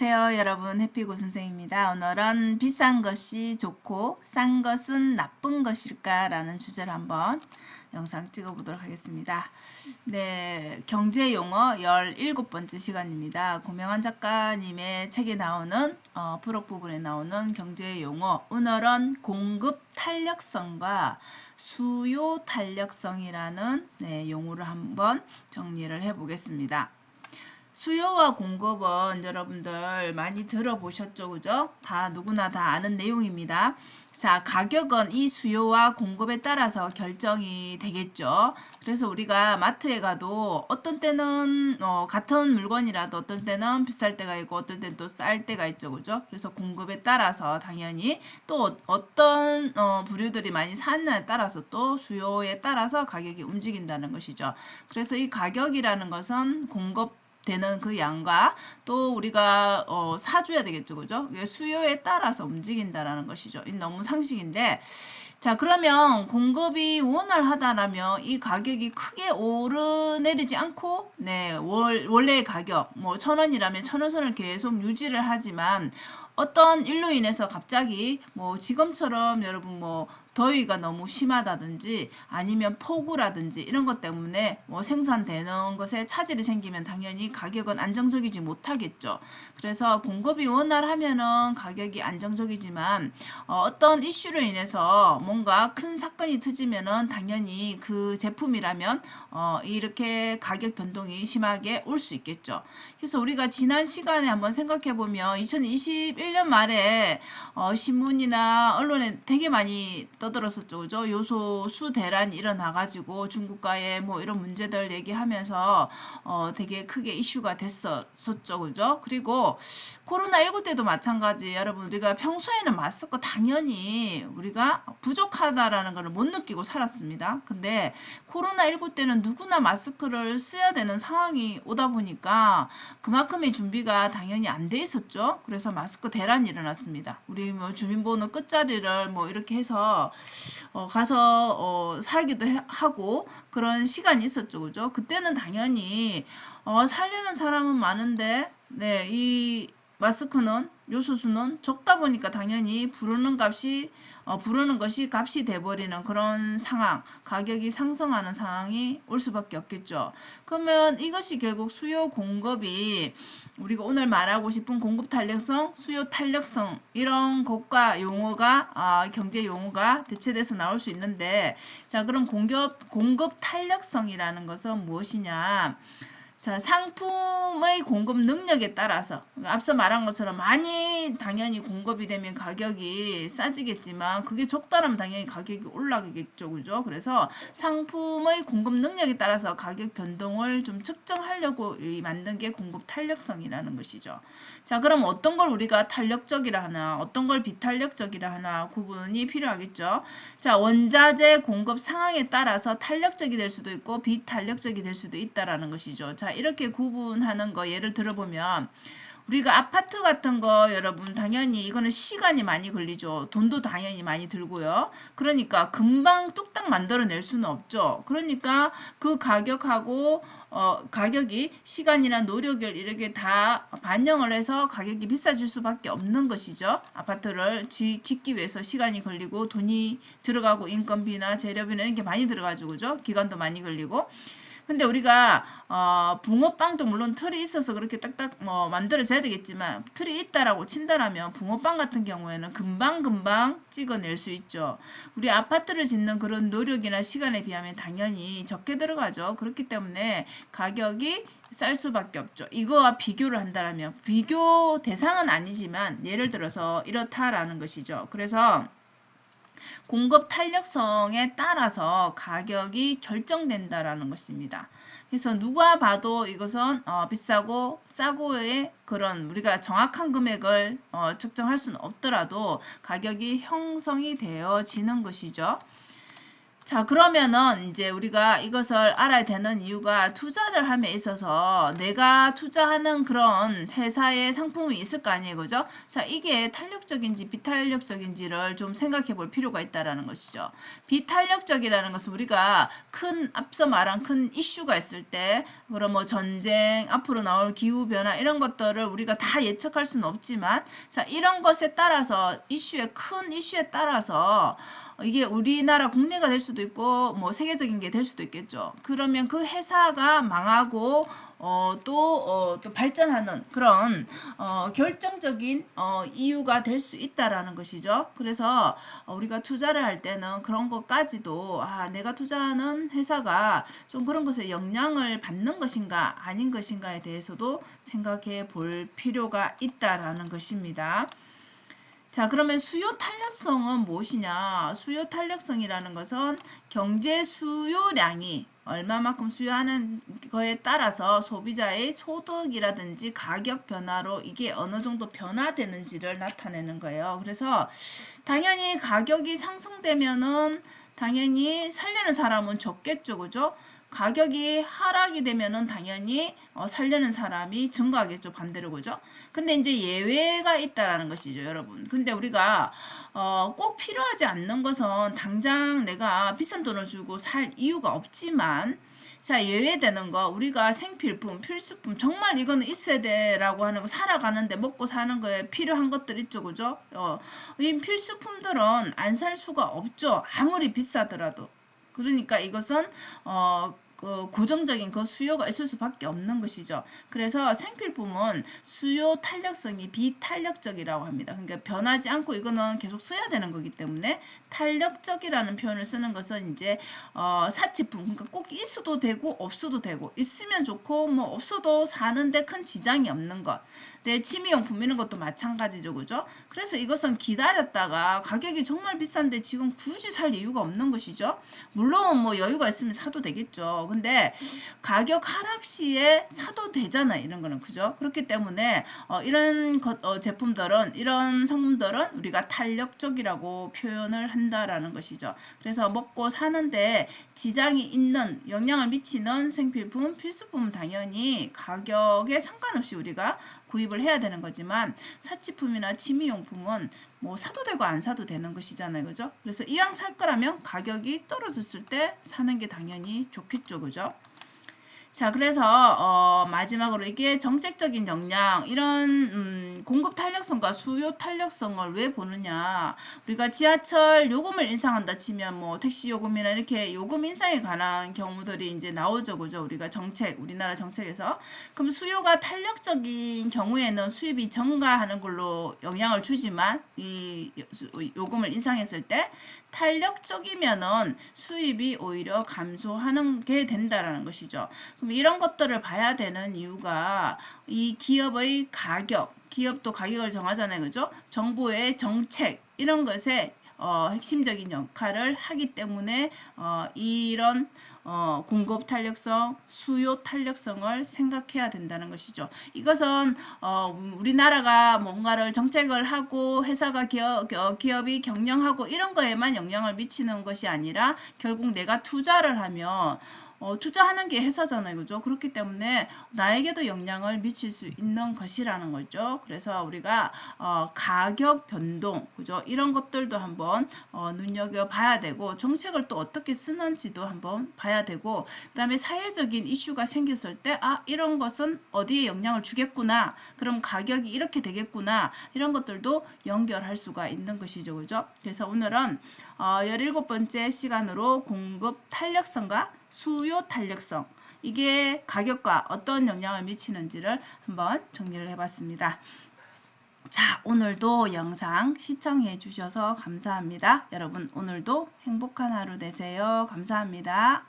안녕하세요 여러분, 해피고 선생입니다. 오늘은 비싼 것이 좋고 싼 것은 나쁜 것일까 라는 주제로 한번 영상 찍어 보도록 하겠습니다. 네, 경제용어 17번째 시간입니다. 고명환 작가님의 책에 나오는 부록 부분에 나오는 경제용어, 오늘은 공급 탄력성과 수요 탄력성이라는 용어를 한번 정리를 해 보겠습니다. 수요와 공급은 여러분들 많이 들어보셨죠, 그죠? 다 누구나 다 아는 내용입니다. 자, 가격은 이 수요와 공급에 따라서 결정이 되겠죠. 그래서 우리가 마트에 가도 어떤 때는 같은 물건이라도 어떤 때는 비쌀 때가 있고 어떤 때는 또 쌀 때가 있죠, 그죠? 그래서 공급에 따라서 당연히 또 어떤 부류들이 많이 사느냐에 따라서 또 수요에 따라서 가격이 움직인다는 것이죠. 그래서 이 가격이라는 것은 공급 되는 그 양과 또 우리가 사줘야 되겠죠, 그죠? 수요에 따라서 움직인다라는 것이죠. 이 너무 상식인데, 자, 그러면 공급이 원활하다라면 이 가격이 크게 오르내리지 않고, 네, 원래의 가격, 뭐 1,000원이라면 1,000원 선을 계속 유지를 하지만 어떤 일로 인해서 갑자기 뭐 지금처럼 여러분 뭐 더위가 너무 심하다든지 아니면 폭우라든지 이런 것 때문에 뭐 생산되는 것에 차질이 생기면 당연히 가격은 안정적이지 못하겠죠. 그래서 공급이 원활하면은 가격이 안정적이지만 어떤 이슈로 인해서 뭔가 큰 사건이 터지면은 당연히 그 제품이라면 이렇게 가격 변동이 심하게 올 수 있겠죠. 그래서 우리가 지난 시간에 한번 생각해 보면 2021년 말에 신문이나 언론에 되게 많이 떠들었었죠. 그죠? 요소 수 대란이 일어나가지고 중국과의 뭐 이런 문제들 얘기하면서 되게 크게 이슈가 됐었죠. 그죠? 그리고 코로나19 때도 마찬가지. 여러분, 우리가 평소에는 마스크 당연히 우리가 부족하다라는 걸 못 느끼고 살았습니다. 근데 코로나19 때는 누구나 마스크를 써야 되는 상황이 오다 보니까 그만큼의 준비가 당연히 안 돼 있었죠. 그래서 마스크 대란이 일어났습니다. 우리 뭐 주민번호 끝자리를 뭐 이렇게 해서 가서 사기도 하고 그런 시간이 있었죠. 그죠? 그때는 당연히 살려는 사람은 많은데 네, 이 마스크는 요소수는 적다 보니까 당연히 부르는 것이 값이 돼버리는 그런 상황, 가격이 상승하는 상황이 올 수밖에 없겠죠. 그러면 이것이 결국 수요 공급이 우리가 오늘 말하고 싶은 공급 탄력성, 수요 탄력성 이런 것과 용어가 경제 용어가 대체돼서 나올 수 있는데, 자, 그럼 공급 탄력성이라는 것은 무엇이냐? 자, 상품의 공급 능력에 따라서 앞서 말한 것처럼 많이 당연히 공급이 되면 가격이 싸지겠지만 그게 적다라면 당연히 가격이 올라가겠죠. 그죠? 그래서 상품의 공급 능력에 따라서 가격 변동을 좀 측정하려고 만든 게 공급 탄력성이라는 것이죠. 자, 그럼 어떤 걸 우리가 탄력적이라 하나, 어떤 걸 비탄력적이라 하나 구분이 필요하겠죠. 자, 원자재 공급 상황에 따라서 탄력적이 될 수도 있고 비탄력적이 될 수도 있다라는 것이죠. 자, 이렇게 구분하는 거 예를 들어보면 우리가 아파트 같은 거 여러분 당연히 이거는 시간이 많이 걸리죠. 돈도 당연히 많이 들고요. 그러니까 금방 뚝딱 만들어낼 수는 없죠. 그러니까 그 가격하고 가격이 시간이나 노력을 이렇게 다 반영을 해서 가격이 비싸질 수밖에 없는 것이죠. 아파트를 짓기 위해서 시간이 걸리고 돈이 들어가고 인건비나 재료비나 이런 게 많이 들어가죠. 그죠? 기간도 많이 걸리고. 근데 우리가 붕어빵도 물론 틀이 있어서 그렇게 딱딱 만들어져야 되겠지만 틀이 있다라고 친다라면 붕어빵 같은 경우에는 금방금방 찍어낼 수 있죠. 우리 아파트를 짓는 그런 노력이나 시간에 비하면 당연히 적게 들어가죠. 그렇기 때문에 가격이 쌀 수밖에 없죠. 이거와 비교를 한다라면 비교 대상은 아니지만 예를 들어서 이렇다라는 것이죠. 그래서 공급 탄력성에 따라서 가격이 결정된다라는 것입니다. 그래서 누가 봐도 이것은 비싸고 싸고의 그런 우리가 정확한 금액을 측정할 수는 없더라도 가격이 형성이 되어지는 것이죠. 자, 그러면은 이제 우리가 이것을 알아야 되는 이유가 투자를 함에 있어서 내가 투자하는 그런 회사의 상품이 있을 거 아니에요. 그죠? 자, 이게 탄력적인지 비탄력적인지를 좀 생각해 볼 필요가 있다라는 것이죠. 비탄력적이라는 것은 우리가 앞서 말한 큰 이슈가 있을 때, 그럼 뭐 전쟁, 앞으로 나올 기후변화 이런 것들을 우리가 다 예측할 수는 없지만, 자, 이런 것에 따라서 큰 이슈에 따라서 이게 우리나라 국내가 될 수도 있고 뭐 세계적인 게 될 수도 있겠죠. 그러면 그 회사가 망하고 또 발전하는 그런 결정적인 이유가 될 수 있다라는 것이죠. 그래서 우리가 투자를 할 때는 그런 것까지도 내가 투자하는 회사가 좀 그런 것에 영향을 받는 것인가 아닌 것인가에 대해서도 생각해 볼 필요가 있다라는 것입니다. 자, 그러면 수요 탄력성은 무엇이냐? 수요 탄력성이라는 것은 경제 수요량이 얼마만큼 수요하는 거에 따라서 소비자의 소득이라든지 가격 변화로 이게 어느 정도 변화되는지를 나타내는 거예요. 그래서 당연히 가격이 상승되면은 당연히 살려는 사람은 적겠죠. 그죠? 가격이 하락이 되면은 당연히 살려는 사람이 증가하겠죠. 반대로. 그죠? 근데 이제 예외가 있다라는 것이죠, 여러분. 근데 우리가 꼭 필요하지 않는 것은 당장 내가 비싼 돈을 주고 살 이유가 없지만, 자, 예외되는 거, 우리가 생필품, 필수품, 정말 이거는 있어야 돼라고 하는 거, 살아가는데 먹고 사는 거에 필요한 것들 있죠, 그죠? 이 필수품들은 안 살 수가 없죠, 아무리 비싸더라도. 그러니까 이것은 고정적인 그 수요가 있을 수밖에 없는 것이죠. 그래서 생필품은 수요 탄력성이 비탄력적이라고 합니다. 그러니까 변하지 않고 이거는 계속 써야 되는 거기 때문에 탄력적이라는 표현을 쓰는 것은 이제 사치품, 그러니까 꼭 있어도 되고 없어도 되고, 있으면 좋고 뭐 없어도 사는데 큰 지장이 없는 것. 내 취미용품 이런 것도 마찬가지죠, 그죠? 그래서 이것은 기다렸다가 가격이 정말 비싼데 지금 굳이 살 이유가 없는 것이죠. 물론 뭐 여유가 있으면 사도 되겠죠. 근데 가격 하락 시에 사도 되잖아, 이런 거는. 그죠? 그렇기 때문에 이런 제품들은, 이런 상품들은 우리가 탄력적이라고 표현을 한다라는 것이죠. 그래서 먹고 사는데 지장이 있는, 영향을 미치는 생필품, 필수품은 당연히 가격에 상관없이 우리가 구입을 해야 되는 거지만, 사치품이나 취미용품은 뭐 사도 되고 안 사도 되는 것이잖아요. 그죠? 그래서 이왕 살 거라면 가격이 떨어졌을 때 사는 게 당연히 좋겠죠. 그죠? 자, 그래서 마지막으로 이게 정책적인 역량, 이런 공급 탄력성과 수요 탄력성을 왜 보느냐? 우리가 지하철 요금을 인상한다 치면 뭐 택시 요금이나 이렇게 요금 인상에 관한 경우들이 이제 나오죠, 그죠? 우리가 우리나라 정책에서. 그럼 수요가 탄력적인 경우에는 수입이 증가하는 걸로 영향을 주지만, 이 요금을 인상했을 때 탄력적이면은 수입이 오히려 감소하는 게 된다라는 것이죠. 그럼 이런 것들을 봐야 되는 이유가 이 기업의 가격, 기업도 가격을 정하잖아요. 그죠? 정부의 정책, 이런 것에 핵심적인 역할을 하기 때문에 이런 공급 탄력성, 수요 탄력성을 생각해야 된다는 것이죠. 이것은 우리나라가 뭔가를 정책을 하고 회사가 기업이 경영하고 이런 거에만 영향을 미치는 것이 아니라 결국 내가 투자를 하면 투자하는 게 회사잖아요. 그죠? 그렇기 때문에 나에게도 영향을 미칠 수 있는 것이라는 거죠. 그래서 우리가 가격 변동, 그죠? 이런 것들도 한번 눈여겨봐야 되고, 정책을 또 어떻게 쓰는지도 한번 봐야 되고, 그 다음에 사회적인 이슈가 생겼을 때 이런 것은 어디에 영향을 주겠구나, 그럼 가격이 이렇게 되겠구나, 이런 것들도 연결할 수가 있는 것이죠. 그죠? 그래서 오늘은 17번째 시간으로 공급 탄력성과 수요 탄력성, 이게 가격과 어떤 영향을 미치는지를 한번 정리를 해봤습니다. 자, 오늘도 영상 시청해 주셔서 감사합니다. 여러분, 오늘도 행복한 하루 되세요. 감사합니다.